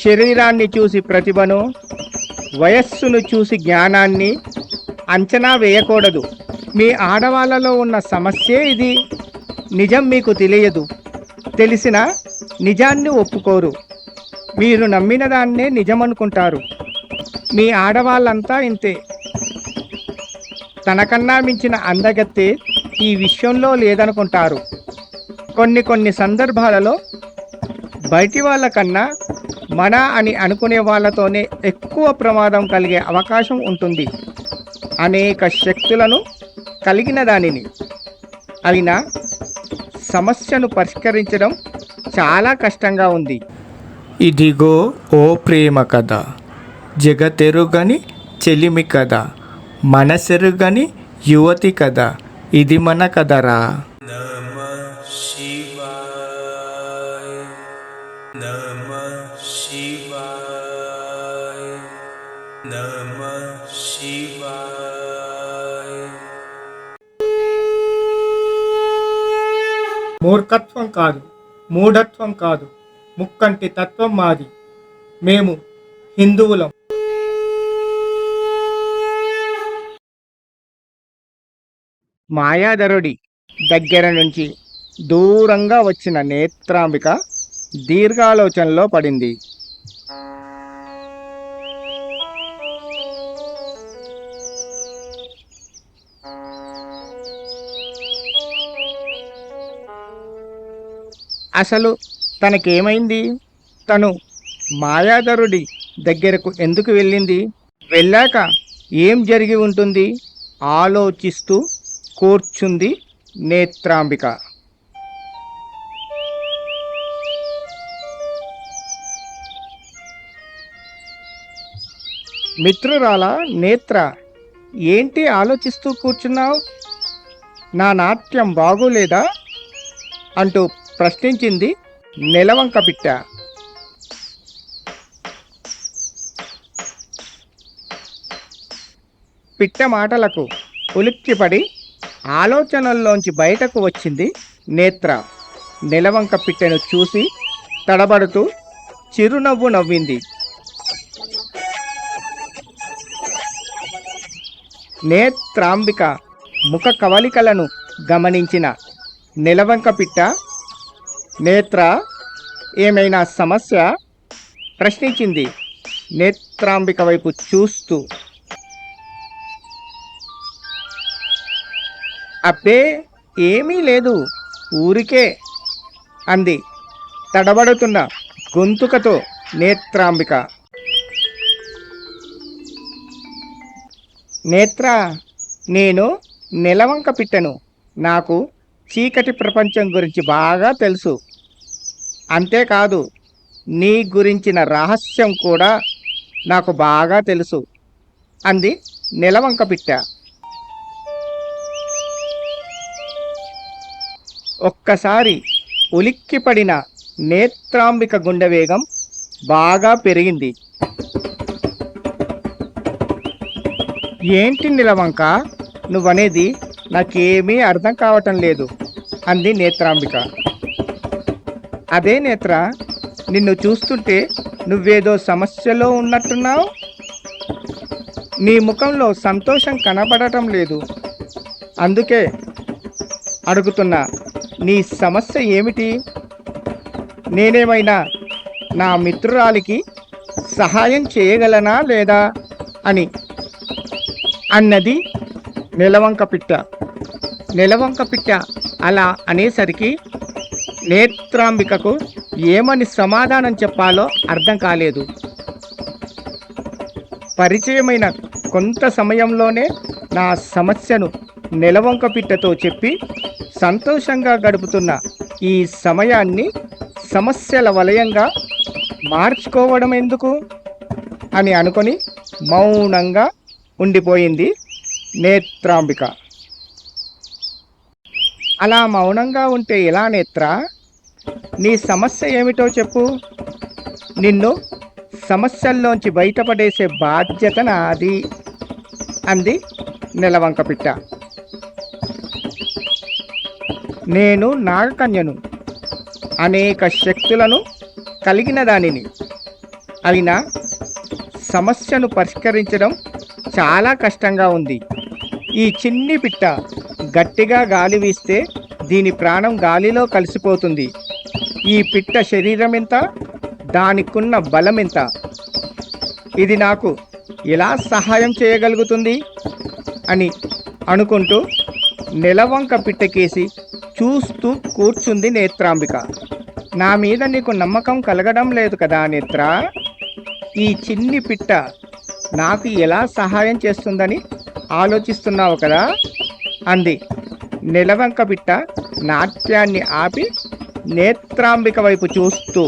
శరీరాన్ని చూసి ప్రతిభను, వయస్సును చూసి జ్ఞానాన్ని అంచనా వేయకూడదు. మీ ఆడవాళ్ళలో ఉన్న సమస్యే ఇది. నిజం మీకు తెలియదు, తెలిసిన నిజాన్ని ఒప్పుకోరు. మీరు నమ్మిన దాన్నే నిజమనుకుంటారు. మీ ఆడవాళ్ళంతా ఇంతే. తనకన్నా మించిన అందగత్తే ఈ విశ్వంలో లేదనుకుంటారు. కొన్ని సందర్భాలలో బయటి వాళ్ళకన్నా మన అని అనుకునే వాళ్ళతోనే ఎక్కువ ప్రమాదం కలిగే అవకాశం ఉంటుంది. అనేక శక్తులను కలిగిన దానిని అయినా సమస్యను పరిష్కరించడం చాలా కష్టంగా ఉంది. ఇదిగో ఓ ప్రేమ కథ, జగతెరుగని చెలిమి కథ, మనసెరుగని యువతి కథ, ఇది మన కథరా. మూర్ఖత్వం కాదు, మూఢత్వం కాదు, ముక్కంటి తత్వం మాది. మేము హిందువులం. మాయాధరుడి దగ్గర నుంచి దూరంగా వచ్చిన నేత్రాంబిక దీర్ఘాలోచనలో పడింది. అసలు తనకేమైంది? తను మాయాధరుడి దగ్గరకు ఎందుకు వెళ్ళింది? వెళ్ళాక ఏం జరిగి ఉంటుంది? ఆలోచిస్తూ కూర్చుంది నేత్రాంబిక. మిత్రురాలా నేత్ర, ఏంటి ఆలోచిస్తూ కూర్చున్నావు? నా నాట్యం బాగోలేదా అంటూ ప్రశ్నించింది నెలవంక పిట్ట. పిట్ట మాటలకు ఉలిక్కిపడి ఆలోచనల్లోంచి బయటకు వచ్చింది నేత్ర. నెలవంక పిట్టను చూసి తడబడుతూ చిరునవ్వు నవ్వింది. నేత్రాంబిక ముఖ కవలికలను గమనించిన నెలవంక పిట్ట, నేత్ర, ఏమైనా సమస్య? ప్రశ్నించింది నేత్రాంబిక వైపు చూస్తూ. అబ్బే, ఏమీ లేదు, ఊరికే అంది తడబడుతున్న గొంతుకతో నేత్రాంబిక. నేత్ర, నేను నెలవంక పిట్టను. నాకు చీకటి ప్రపంచం గురించి బాగా తెలుసు. అంతేకాదు, నీ గురించిన రహస్యం కూడా నాకు బాగా తెలుసు అంది నెలవంక పిట్ట. ఒక్కసారి ఉలిక్కిపడిన నేత్రాంబిక గుండె వేగం బాగా పెరిగింది. ఏంటి నిలవంక, నువ్వనేది నాకేమీ అర్థం కావటం లేదు అంది నేత్రాంబిక. అదే నేత్ర, నిన్ను చూస్తుంటే నువ్వేదో సమస్యలో ఉన్నట్టున్నావు. నీ ముఖంలో సంతోషం కనబడటం లేదు. అందుకే అడుగుతున్నా, నీ సమస్య ఏమిటి? నేనేమైనా నా మిత్రురాలికి సహాయం చేయగలనా లేదా అని అన్నది నెలవంక పిట్ట. నెలవంక పిట్ట అలా అనేసరికి నేత్రాంబికకు ఏమని సమాధానం చెప్పాలో అర్థం కాలేదు. పరిచయమైన కొంత సమయంలోనే నా సమస్యను నెలవంక పిట్టతో చెప్పి సంతోషంగా గడుపుతున్న ఈ సమయాన్ని సమస్యల వలయంగా మార్చుకోవడం ఎందుకు అని అనుకొని మౌనంగా ఉండిపోయింది నేత్రాంబిక. అలా మౌనంగా ఉంటే ఎలా నేత్ర? నీ సమస్య ఏమిటో చెప్పు. నిన్ను సమస్యల్లోంచి బయటపడేసే బాధ్యత నాది అంది నెలవంక పిట్ట. నేను నాగకన్యను, అనేక శక్తులను కలిగిన దానిని. అయినా సమస్యను పరిష్కరించడం చాలా కష్టంగా ఉంది. ఈ చిన్ని పిట్ట గట్టిగా గాలి వీస్తే దీని ప్రాణం గాలిలో కలిసిపోతుంది. ఈ పిట్ట శరీరం ఎంత, దానికున్న బలం ఎంత, ఇది నాకు ఎలా సహాయం చేయగలుగుతుంది అని అనుకుంటూ నెలవంక పిట్టకేసి చూస్తూ కూర్చుంది నేత్రాంబిక. నా మీద నీకు నమ్మకం కలగడం లేదు కదా నేత్ర? ఈ చిన్ని పిట్ట నాకు ఎలా సహాయం చేస్తుందని ఆలోచిస్తున్నావు కదా అంది. నెలవంక పిట్ట నాట్యాన్ని ఆపి నేత్రాంబిక వైపు చూస్తూ.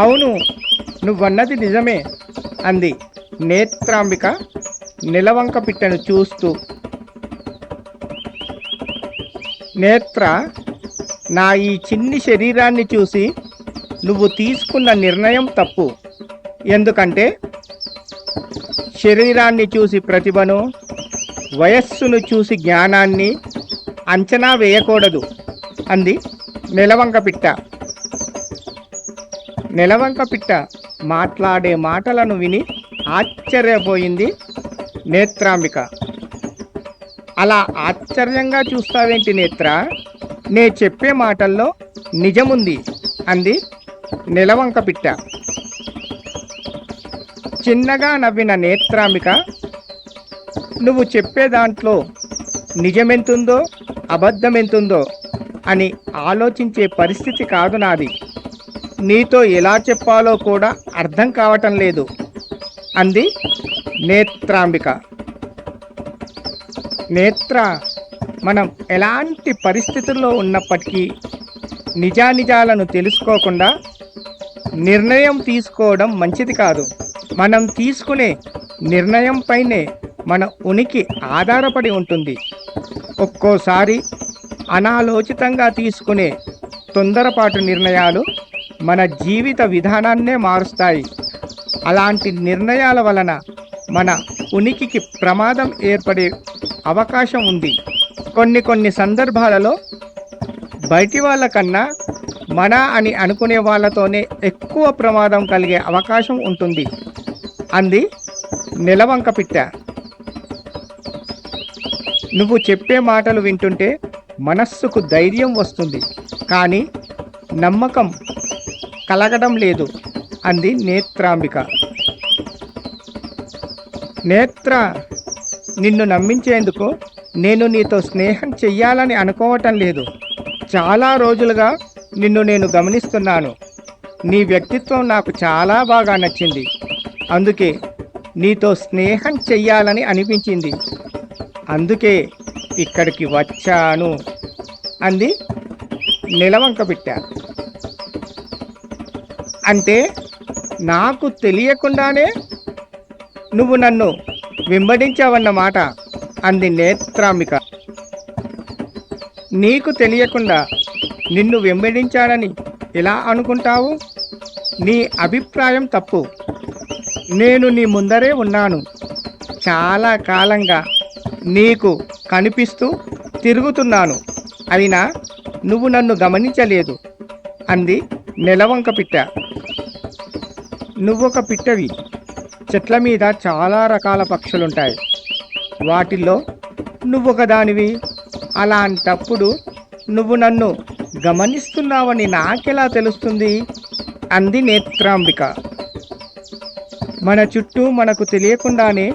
అవును, నువ్వన్నది నిజమే అంది నేత్రాంబిక నెలవంక పిట్టను చూస్తూ. నేత్ర, నా ఈ చిన్ని శరీరాన్ని చూసి నువ్వు తీసుకున్న నిర్ణయం తప్పు. ఎందుకంటే శరీరాన్ని చూసి ప్రతిభను, వయస్సును చూసి జ్ఞానాన్ని అంచనా వేయకూడదు అంది నెలవంక పిట్ట. నెలవంక పిట్ట మాట్లాడే మాటలను విని ఆశ్చర్యపోయింది నేత్రాంబిక. అలా ఆశ్చర్యంగా చూస్తావేంటి నేత్ర? నే చెప్పే మాటల్లో నిజముంది అంది నెలవంక పిట్ట. చిన్నగా నవ్విన నేత్రాంబిక, నువ్వు చెప్పే దాంట్లో నిజమెంతుందో అబద్ధమెంతుందో అని ఆలోచించే పరిస్థితి కాదు నాది. నీతో ఎలా చెప్పాలో కూడా అర్థం కావటం లేదు అంది నేత్రాంబిక. నేత్ర, మనం ఎలాంటి పరిస్థితుల్లో ఉన్నప్పటికీ నిజానిజాలను తెలుసుకోకుండా నిర్ణయం తీసుకోవడం మంచిది కాదు. మనం తీసుకునే నిర్ణయంపైనే మన ఉనికి ఆధారపడి ఉంటుంది. ఒక్కోసారి అనాలోచితంగా తీసుకునే తొందరపాటు నిర్ణయాలు మన జీవిత విధానాన్నే మారుస్తాయి. అలాంటి నిర్ణయాల వలన మన ఉనికికి ప్రమాదం ఏర్పడే అవకాశం ఉంది. కొన్ని సందర్భాలలో బయటి వాళ్ళకన్నా మన అని అనుకునే వాళ్ళతోనే ఎక్కువ ప్రమాదం కలిగే అవకాశం ఉంటుంది అంది నెలవంక పిట్ట. నువ్వు చెప్పే మాటలు వింటుంటే మనస్సుకు ధైర్యం వస్తుంది, కానీ నమ్మకం కలగడం లేదు అంది నేత్రాంబిక. నేత్ర, నిన్ను నమ్మించేందుకు నేను నీతో స్నేహం చెయ్యాలని అనుకోవటం లేదు. చాలా రోజులుగా నిన్ను నేను గమనిస్తున్నాను. నీ వ్యక్తిత్వం నాకు చాలా బాగా నచ్చింది. అందుకే నీతో స్నేహం చెయ్యాలని అనిపించింది. అందుకే ఇక్కడికి వచ్చాను అంది నెలవంక పిట్ట. అంటే నాకు తెలియకుండానే నువ్వు నన్ను వెంబడించావన్నమాట అంది నేత్రాంబిక. నీకు తెలియకుండా నిన్ను వెంబడించానని ఎలా అనుకుంటావు? నీ అభిప్రాయం తప్పు. నేను నీ ముందరే ఉన్నాను. చాలా కాలంగా నీకు కనిపిస్తూ తిరుగుతున్నాను. అయినా నువ్వు నన్ను గమనించలేదు అంది నెలవంక పిట్ట. నువ్వొక పిట్టవి. చెట్ల మీద చాలా రకాల పక్షులుంటాయి. వాటిల్లో నువ్వొక దానివి. అలాంటప్పుడు నువ్వు నన్ను గమనిస్తున్నావని నాకెలా తెలుస్తుంది అంది నేత్రాంబిక. మన చుట్టూ మనకు తెలియకుండానే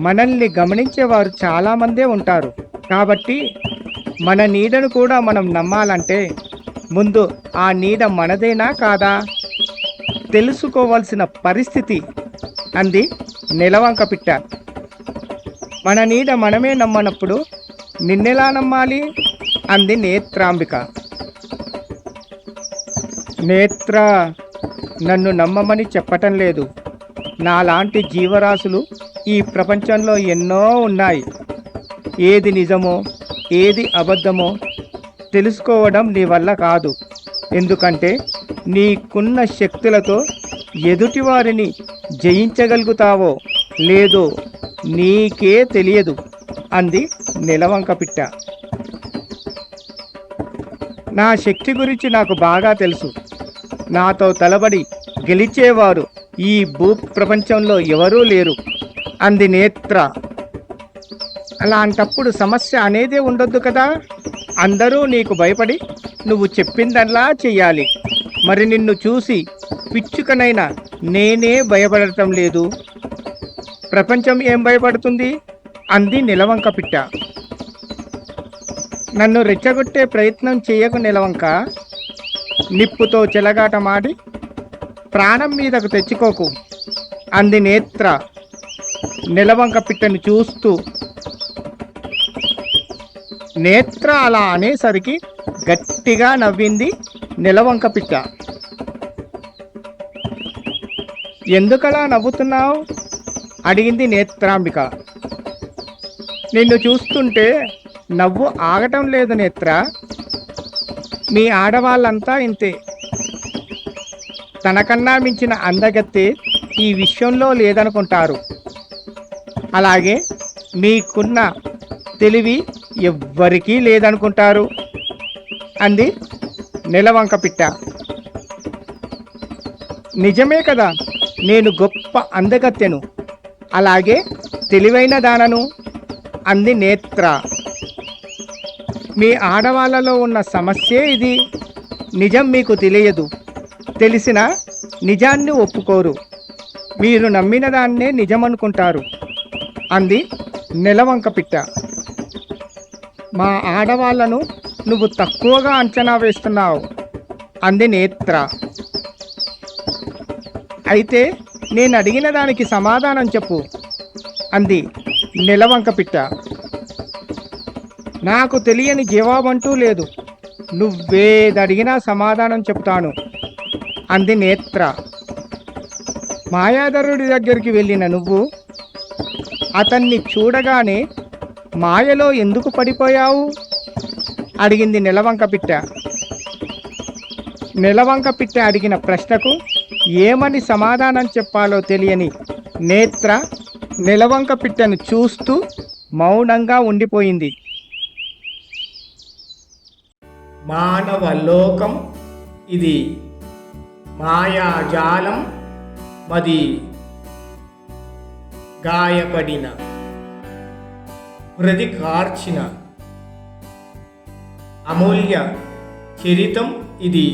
మనల్ని గమనించేవారు చాలామందే ఉంటారు. కాబట్టి మన నీడను కూడా మనం నమ్మాలంటే ముందు ఆ నీడ మనదేనా కాదా తెలుసుకోవాల్సిన పరిస్థితి అంది నెలవంక పిట్ట. మన నీడ మనమే నమ్మనప్పుడు నిన్నెలా నమ్మాలి అంది నేత్రాంబిక. నేత్ర, నన్ను నమ్మమని చెప్పటం లేదు. నాలాంటి జీవరాశులు ఈ ప్రపంచంలో ఎన్నో ఉన్నాయి. ఏది నిజమో ఏది అబద్ధమో తెలుసుకోవడం నీ వల్ల కాదు. ఎందుకంటే నీకున్న శక్తులతో ఎదుటివారిని జయించగలుగుతావో లేదో నీకే తెలియదు అంది నెలవంక పిట్ట. నా శక్తి గురించి నాకు బాగా తెలుసు. నాతో తలబడి గెలిచేవారు ఈ భూ ప్రపంచంలో ఎవరూ లేరు అంది నేత్ర. అలాంటప్పుడు సమస్య అనేదే ఉండొద్దు కదా. అందరూ నీకు భయపడి నువ్వు చెప్పిందల్లా చెయ్యాలి. మరి నిన్ను చూసి పిచ్చుకనైనా నేనే భయపడటం లేదు. ప్రపంచం ఏం భయపడుతుంది అంది నిలవంక పిట్ట. నన్ను రెచ్చగొట్టే ప్రయత్నం చేయకు నిలవంక. నిప్పుతో చెలగాటమాడి ప్రాణం మీదకు తెచ్చుకోకు అంది నేత్ర నిలవంక పిట్టను చూస్తూ. నేత్ర అలా అనేసరికి గట్టిగా నవ్వింది నిలవంక పిట్ట. ఎందుకలా నవ్వుతున్నావు అడిగింది నేత్రాంబిక. నిన్ను చూస్తుంటే నవ్వు ఆగటం లేదు నేత్ర. మీ ఆడవాళ్ళంతా ఇంతే. తనకన్నా మించిన అందగత్తె ఈ విశ్వంలో లేదనుకుంటారు. అలాగే మీకున్న తెలివి ఎవ్వరికీ లేదనుకుంటారు అంది నిలవంక పిట్ట. నిజమే కదా, నేను గొప్ప అందగత్తెను, అలాగే తెలివైన దానను అంది నేత్ర. మీ ఆడవాళ్ళలో ఉన్న సమస్యే ఇది. నిజం మీకు తెలియదు. తెలిసినా నిజాన్ని ఒప్పుకోరు. మీరు నమ్మిన దాన్నే నిజమనుకుంటారు అంది నిలవంక పిట్ట. మా ఆడవాళ్లను నువ్వు తక్కువగా అంచనా వేస్తున్నావు అంది నేత్ర. అయితే నేను అడిగిన దానికి సమాధానం చెప్పు అంది నిలవంక పిట్ట. నాకు తెలియని జవాబంటూ లేదు. నువ్వేదడిగినా సమాధానం చెప్తాను అంది నేత్ర. మాయాధరుడి దగ్గరికి వెళ్ళిన నువ్వు అతన్ని చూడగానే మాయలో ఎందుకు పడిపోయావు అడిగింది నిలవంక పిట్ట. నిలవంక పిట్ట అడిగిన ప్రశ్నకు ఏమని సమాధానం చెప్పాలో తెలియని నేత్ర నిలవంక పిట్టను చూస్తూ మౌనంగా ఉండిపోయింది. మానవ లోకం ఇది మాయాజాలం మది గాయపడిన హృది కార్చిన అమూల్య చరితం ఇది.